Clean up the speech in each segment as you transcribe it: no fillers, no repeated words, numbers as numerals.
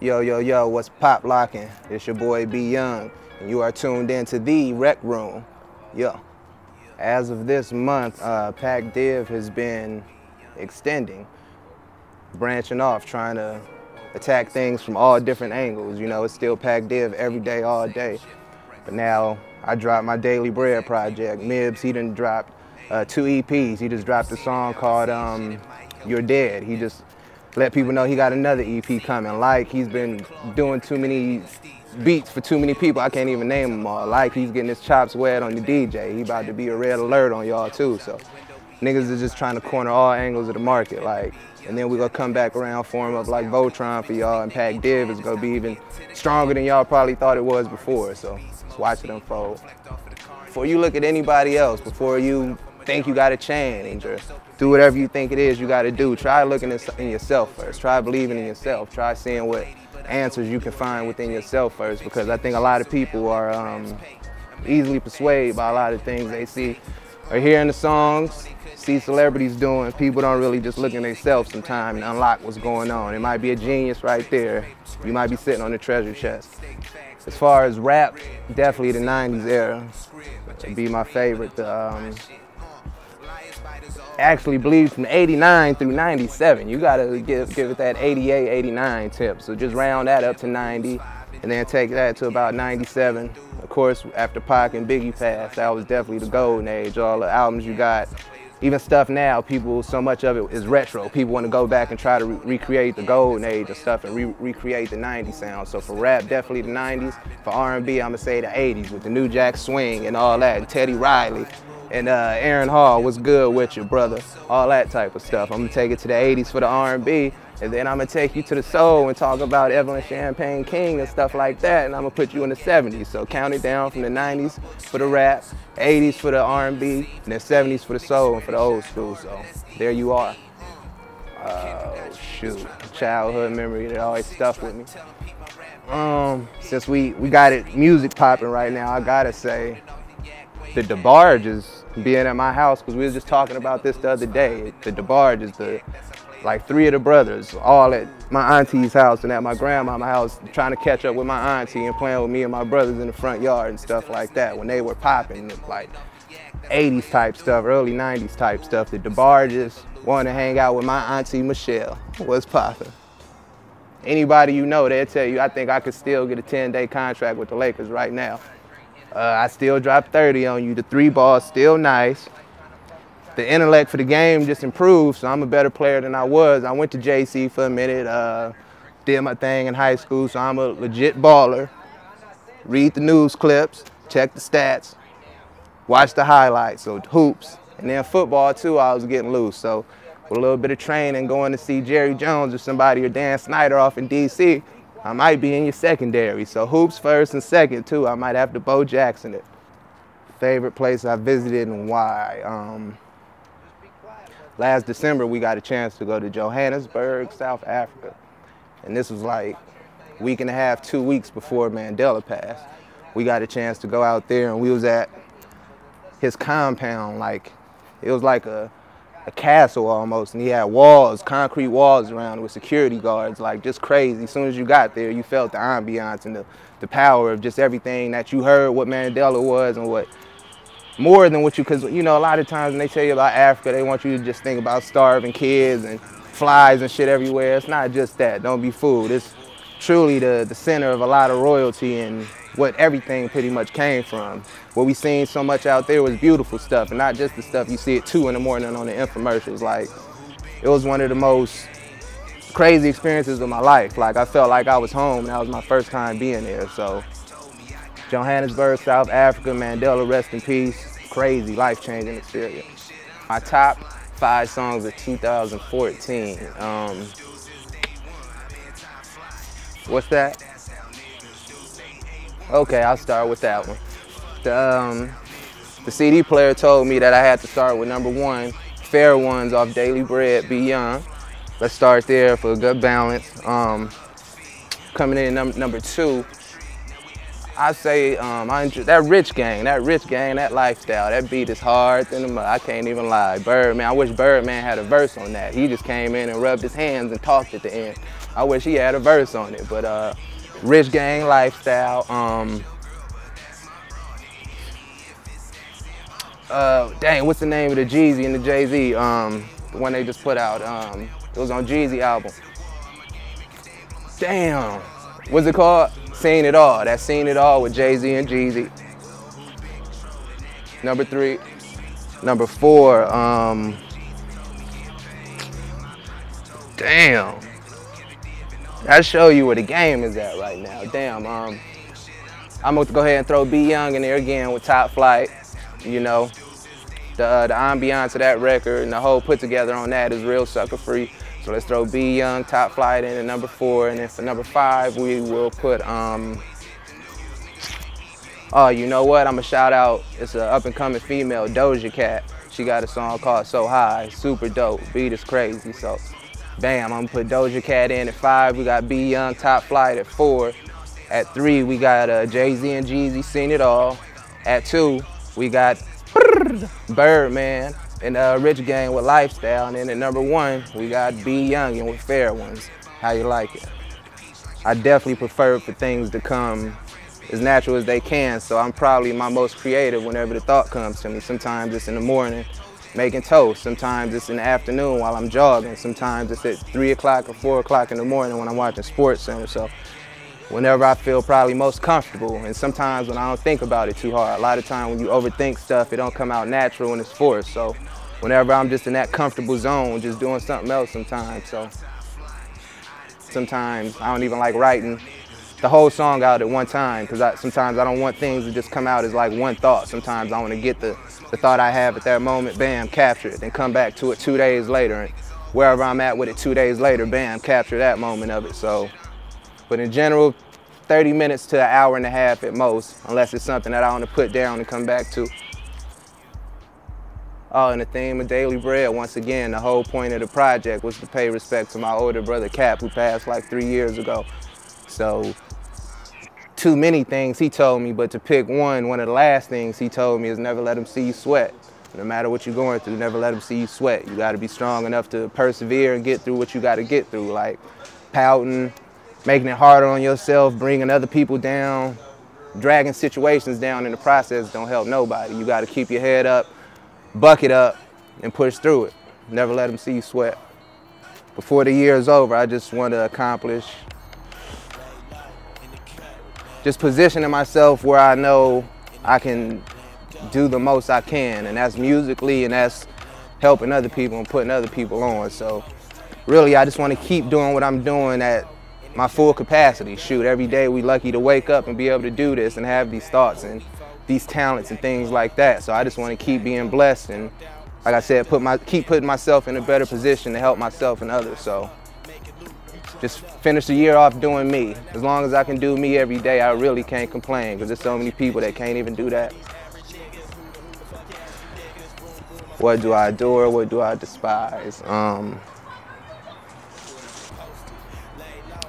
Yo, yo, yo, what's pop locking? It's your boy BeYoung, and you are tuned in to the Rec Room. Yo. As of this month, Pac Div has been extending, branching off, trying to attack things from all different angles. You know, it's still Pac Div every day, all day. But now I dropped my Daily Bread project. Mibs, he done dropped 2 EPs. He just dropped a song called You're Dead. He just let people know he got another EP coming. Like, he's been doing too many beats for too many people. I can't even name them all. Like, he's getting his chops wet on the DJ. He about to be a red alert on y'all too. So niggas is just trying to corner all angles of the market. Like, and then we're gonna come back around, form up like Voltron for y'all, and Pac Div is gonna be even stronger than y'all probably thought it was before. So just watch it unfold. Before you look at anybody else, before you think you got to change or do whatever you think it is you got to do, try looking in yourself first. Try believing in yourself. Try seeing what answers you can find within yourself first, because I think a lot of people are easily persuaded by a lot of things they see or hear in the songs, see celebrities doing. People don't really just look in themselves sometimes and unlock what's going on. It might be a genius right there. You might be sitting on the treasure chest. As far as rap, definitely the 90s era would be my favorite. Actually believe from 89 through 97. You gotta give it that 88, 89 tip. So just round that up to 90 and then take that to about 97. Of course, after Pac and Biggie passed, that was definitely the golden age. All the albums you got, even stuff now, people, so much of it is retro. People want to go back and try to recreate the golden age of stuff and recreate the 90s sound. So for rap, definitely the 90s. For R&B, I'm gonna say the 80s with the New Jack Swing and all that, and Teddy Riley. And Aaron Hall, what's good with you, brother? All that type of stuff. I'm gonna take it to the 80s for the R&B, and then I'm gonna take you to the soul and talk about Evelyn Champagne King and stuff like that, and I'm gonna put you in the 70s. So count it down from the 90s for the rap, 80s for the R&B, and the 70s for the soul and for the old school. So there you are. Shoot, childhood memory that always stuck with me. Since we got it music popping right now, I gotta say, the DeBarges being at my house, because we was just talking about this the other day. The DeBarges, like 3 of the brothers, all at my auntie's house and at my grandma's house, trying to catch up with my auntie and playing with me and my brothers in the front yard and stuff like that when they were popping, like 80s type stuff, early 90s type stuff. The DeBarges wanted to hang out with my auntie Michelle. What's popping? Anybody you know, they'll tell you, I think I could still get a 10-day contract with the Lakers right now. I still dropped 30 on you. The 3 ball's still nice. The intellect for the game just improved, so I'm a better player than I was. I went to JC for a minute, did my thing in high school, so I'm a legit baller. Read the news clips, check the stats, watch the highlights, so hoops. And then football too, I was getting loose. So with a little bit of training, going to see Jerry Jones or somebody, or Dan Snyder off in DC, I might be in your secondary. So hoops first and second too. I might have to Bo Jackson it. Favorite place I visited and why? Last December we got a chance to go to Johannesburg, South Africa. And this was like a week and a half, 2 weeks before Mandela passed. We got a chance to go out there, and we was at his compound. Like, it was like a castle almost, and he had walls, concrete walls around it with security guards, like just crazy. As soon as you got there, you felt the ambiance and the power of just everything that you heard, what Mandela was, and what more than what you, because you know, a lot of times when they tell you about Africa, they want you to just think about starving kids and flies and shit everywhere. It's not just that, don't be fooled. It's truly the center of a lot of royalty and what everything pretty much came from. What we seen so much out there was beautiful stuff, and not just the stuff you see at 2 in the morning on the infomercials. Like, it was one of the most crazy experiences of my life. Like, I felt like I was home, and that was my first time being there. So Johannesburg, South Africa, Mandela, rest in peace. Crazy, life-changing experience. My top 5 songs of 2014. What's that? Okay, I'll start with that one. The CD player told me that I had to start with number 1, Fair Ones off Daily Bread, BeYoung. Let's start there for a good balance. Coming in number 2, I say I enjoy that rich gang, that lifestyle. That beat is hard than the mud. I can't even lie. Birdman, I wish Birdman had a verse on that. He just came in and rubbed his hands and talked at the end. I wish he had a verse on it. But rich gang lifestyle. Dang, what's the name of the Jeezy and the Jay-Z? The one they just put out. It was on Jeezy album. Damn, what's it called? Seen It All. That's Seen It All with Jay-Z and Jeezy. Number 3. Number 4, damn. That'll show you where the game is at right now. Damn, I'm going to go ahead and throw BeYoung in there again with Top Flight. You know, the ambiance of that record and the whole put together on that is real sucker free. So let's throw BeYoung, Top Flight in at number 4, and then for number 5 we will put oh, you know what? I'm gonna shout out. It's an up and coming female, Doja Cat. She got a song called So High, super dope. Beat is crazy. So, bam, I'm gonna put Doja Cat in at 5. We got BeYoung, Top Flight at 4. At 3 we got Jay-Z and Jeezy, Seen It All. At 2 we got Birdman and Rich Gang with Lifestyle. And then at number 1, we got BeYoung and with Fair Ones. How you like it? I definitely prefer for things to come as natural as they can, so I'm probably my most creative whenever the thought comes to me. Sometimes it's in the morning making toast. Sometimes it's in the afternoon while I'm jogging. Sometimes it's at 3 o'clock or 4 o'clock in the morning when I'm watching Sports Center. So whenever I feel probably most comfortable, and sometimes when I don't think about it too hard. A lot of times when you overthink stuff, it don't come out natural and it's forced. So whenever I'm just in that comfortable zone, just doing something else sometimes. So sometimes I don't even like writing the whole song out at one time, because sometimes I don't want things to just come out as like one thought. Sometimes I want to get the thought I have at that moment, bam, capture it, then come back to it 2 days later, and wherever I'm at with it 2 days later, bam, capture that moment of it. So, but in general, 30 minutes to an hour and a half at most, unless it's something that I want to put down and come back to. Oh, and the theme of Daily Bread, once again, the whole point of the project was to pay respect to my older brother Cap, who passed like 3 years ago. So, too many things he told me, but to pick one of the last things he told me is never let him see you sweat. No matter what you're going through, never let him see you sweat. You gotta be strong enough to persevere and get through what you gotta get through, like pouting, making it harder on yourself, bringing other people down, dragging situations down in the process don't help nobody. You gotta keep your head up, buck it up, and push through it. Never let him see you sweat. Before the year is over, I just want to accomplish just positioning myself where I know I can do the most I can, and that's musically, and that's helping other people and putting other people on. So really, I just want to keep doing what I'm doing at my full capacity. Shoot, every day we lucky to wake up and be able to do this and have these thoughts and these talents and things like that. So I just want to keep being blessed, and like I said, keep putting myself in a better position to help myself and others. So just finish the year off doing me. As long as I can do me every day, I really can't complain, because there's so many people that can't even do that. What do I adore? What do I despise? I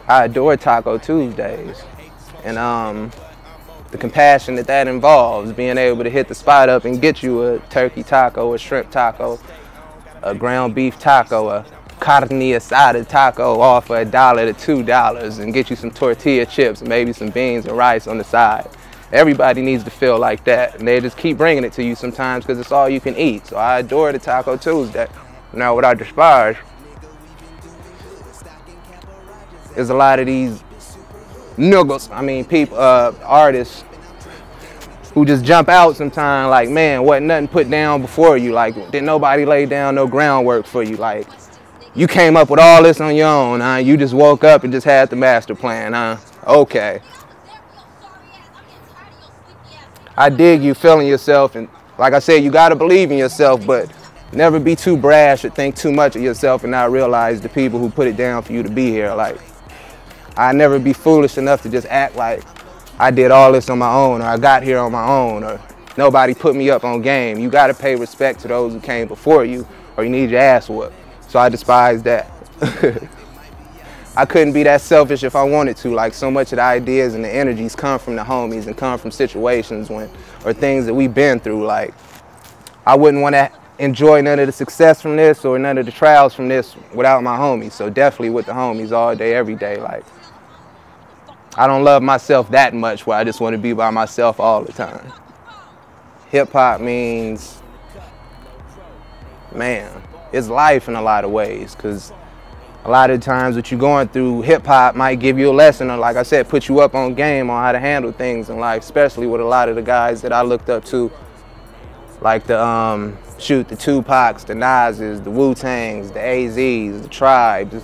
adore Taco Tuesdays, and the compassion that involves, being able to hit the spot up and get you a turkey taco, a shrimp taco, a ground beef taco, a carne asada taco, all for $1 to $2, and get you some tortilla chips and maybe some beans and rice on the side. Everybody needs to feel like that, and they just keep bringing it to you sometimes because it's all you can eat. So I adore the Taco Tuesday. Now what I despise is a lot of these niggas, I mean people, artists who just jump out sometimes like, man, wasn't nothing put down before you. Like, didn't nobody lay down no groundwork for you. Like, you came up with all this on your own, huh? You just woke up and just had the master plan, huh? Okay. I dig you feeling yourself, and like I said, you gotta believe in yourself, but never be too brash or think too much of yourself and not realize the people who put it down for you to be here. Like, I never be foolish enough to just act like I did all this on my own, or I got here on my own, or nobody put me up on game. You gotta pay respect to those who came before you, or you need your ass whooped. So I despise that. I couldn't be that selfish if I wanted to. Like, so much of the ideas and the energies come from the homies and come from situations or things that we've been through. Like, I wouldn't want to enjoy none of the success from this or none of the trials from this without my homies. So definitely with the homies all day, every day. Like, I don't love myself that much where I just want to be by myself all the time. Hip hop means, man, it's life in a lot of ways, because a lot of times what you're going through, hip hop might give you a lesson, or like I said, put you up on game on how to handle things in life, especially with a lot of the guys that I looked up to, like the the Tupacs, the Nas's, the Wu-Tangs, the AZs, the Tribes,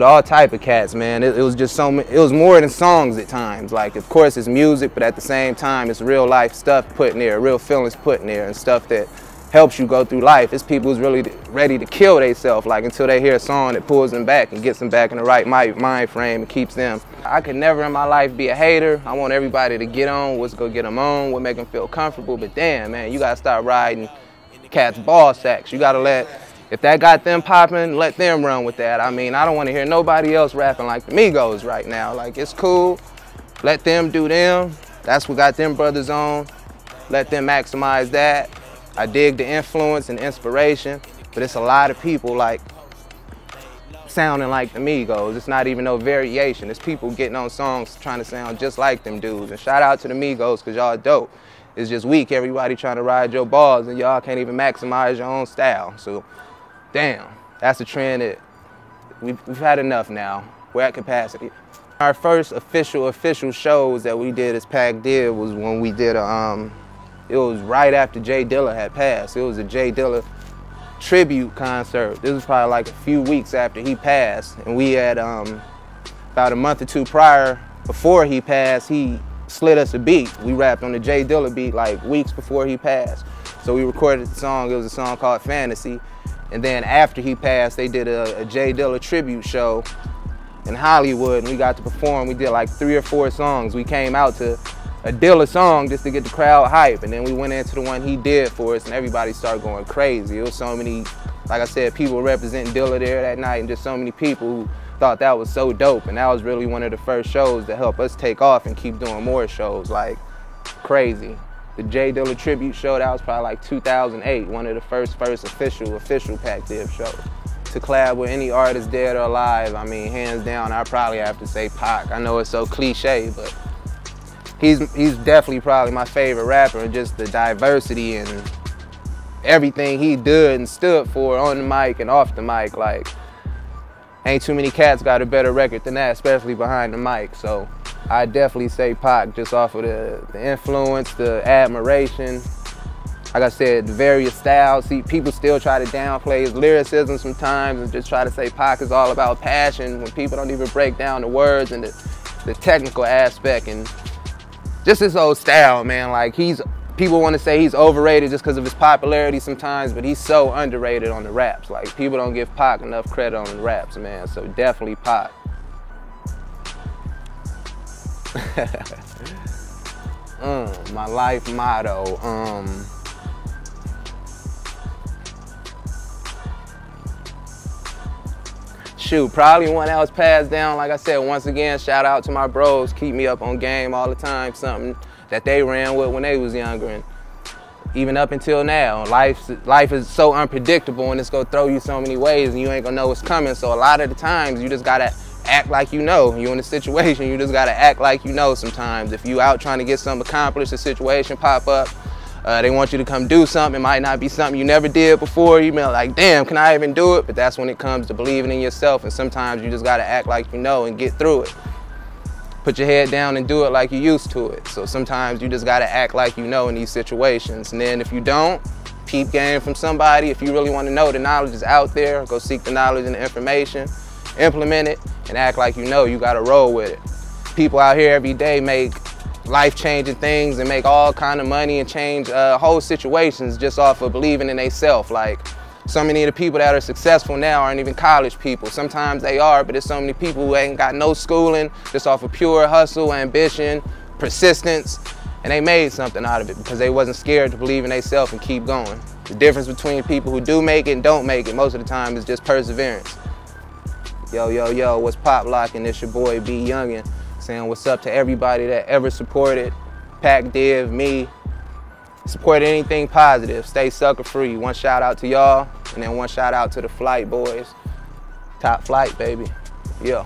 all type of cats, man. It was just it was more than songs at times. Like, of course it's music, but at the same time it's real life stuff put in there, real feelings put in there, and stuff that helps you go through life. It's people who's really ready to kill themselves, like, until they hear a song that pulls them back and gets them back in the right mind frame and keeps them. I could never in my life be a hater. I want everybody to get on what's gonna get them on, what make them feel comfortable. But damn, man, you gotta start riding cats' ball sacks. You gotta let, if that got them popping, let them run with that. I mean, I don't want to hear nobody else rapping like the Migos right now. Like, it's cool. Let them do them. That's what got them brothers on. Let them maximize that. I dig the influence and inspiration, but it's a lot of people like sounding like the Migos. It's not even no variation. It's people getting on songs trying to sound just like them dudes. And shout out to the Migos, because y'all dope. It's just weak, everybody trying to ride your balls and y'all can't even maximize your own style. So, damn, that's a trend that we've had enough now. We're at capacity. Our first official shows that we did as Pac Div was when we did it was right after J Dilla had passed. It was a J Dilla tribute concert. This was probably like a few weeks after he passed. And we had, about a month or two prior, before he passed, he slid us a beat. We rapped on the J Dilla beat like weeks before he passed. So we recorded the song. It was a song called Fantasy. And then after he passed, they did a J Dilla tribute show in Hollywood, and we got to perform. We did like 3 or 4 songs. We came out to a Dilla song just to get the crowd hype, and then we went into the one he did for us, and everybody started going crazy. It was so many, like I said, people representing Dilla there that night, and just so many people who thought that was so dope. And that was really one of the first shows that helped us take off and keep doing more shows like crazy. The J Dilla tribute show, that was probably like 2008, one of the first official Pac Div shows. To collab with any artist dead or alive, I mean, hands down, I probably have to say Pac. I know it's so cliche, but he's definitely probably my favorite rapper, and just the diversity and everything he did and stood for on the mic and off the mic. Like, ain't too many cats got a better record than that, especially behind the mic. So I definitely say Pac, just off of the influence, the admiration. Like I said, the various styles. See, people still try to downplay his lyricism sometimes and just try to say Pac is all about passion when people don't even break down the words and the technical aspect. And just his whole style, man. Like, people want to say he's overrated just because of his popularity sometimes, but he's so underrated on the raps. Like, people don't give Pac enough credit on the raps, man. So definitely Pac. My life motto. Shoot, probably one that was passed down. Like I said, once again, shout out to my bros. Keep me up on game all the time. Something that they ran with when they was younger, and even up until now. Life is so unpredictable, and it's gonna throw you so many ways, and you ain't gonna know what's coming. So a lot of the times, you just gotta act like you know. You in a situation, you just gotta act like you know sometimes. If you out trying to get something accomplished, a situation pop up, they want you to come do something. It might not be something you never did before. You be like, damn, can I even do it? But that's when it comes to believing in yourself, and sometimes you just gotta act like you know and get through it. Put your head down and do it like you used to it. So sometimes you just gotta act like you know in these situations. And then if you don't, peep game from somebody. If you really wanna know, the knowledge is out there. Go seek the knowledge and the information, implement it, and act like you know. You gotta roll with it. People out here every day make life-changing things and make all kind of money and change whole situations just off of believing in themselves. Like, so many of the people that are successful now aren't even college people. Sometimes they are, but there's so many people who ain't got no schooling, just off of pure hustle, ambition, persistence, and they made something out of it because they wasn't scared to believe in themselves and keep going. The difference between people who do make it and don't make it most of the time is just perseverance. Yo, yo, yo, what's pop locking? It's your boy BeYoung, saying what's up to everybody that ever supported Pac Div, me. Support anything positive. Stay sucker free. One shout out to y'all, and then one shout out to the flight boys. Top flight, baby. Yeah.